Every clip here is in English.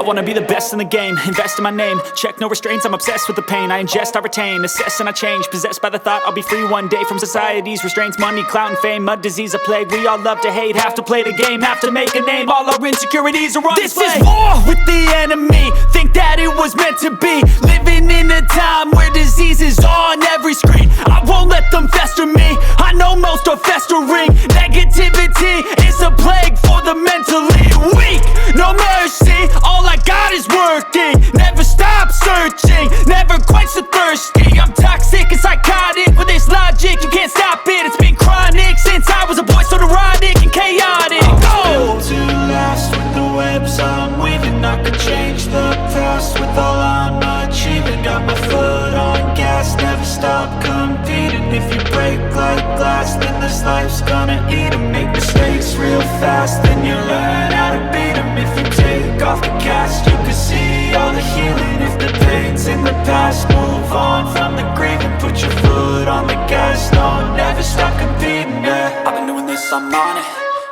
I wanna be the best in the game, invest in my name. Check no restraints, I'm obsessed with the pain. I ingest, I retain, assess and I change. Possessed by the thought I'll be free one day from society's restraints. Money, clout and fame, mud, disease, a plague. We all love to hate, have to play the game, have to make a name. All our insecurities are on display. This is war with the enemy, think that it was meant to be. Living in a time where disease is on every screen. I won't let them fester me, I know most are festering. Negativity is a plague for the mentally weak. No mercy, all I got is working. Never stop searching, never quite so thirsty. I'm toxic and psychotic with this logic, you can't stop it. It's been chronic since I was a boy, so neurotic and chaotic. I'm built to last with the webs I'm weaving. I could change the past with all I'm achieving. Got my foot on gas, never stop competing. If you break like glass, then this life's gonna eat 'em. Make mistakes real fast, then you learn how to beat 'em. If you take off the cast, you can see all the healing. If the pain's in the past, move on from the grave and put your foot on the gas. No, never stop competing, yeah. I've been doing this, I'm on it.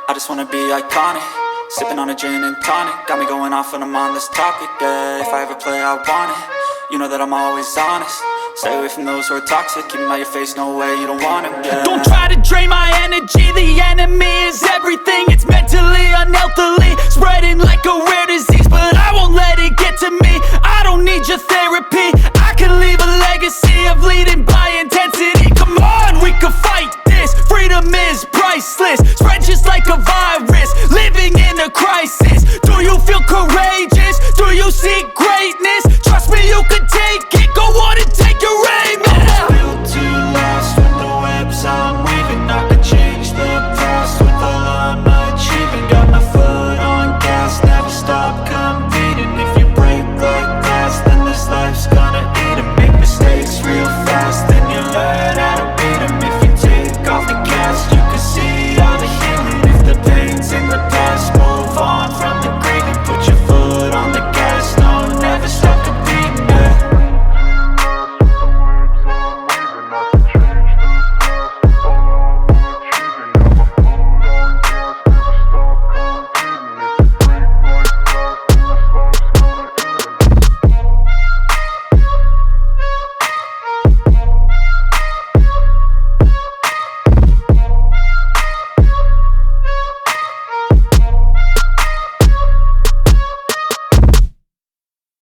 I just wanna be iconic. Sipping on a gin and tonic, got me going off when I'm on this topic, yeah. If I ever play, I want it. You know that I'm always honest. Stay away from those who are toxic. Keep 'em out your face, no way, you don't want 'em, yeah. Don't try to drain my energy. The enemy is everything. It's mentally, unhealthily, spreading like a rare disease.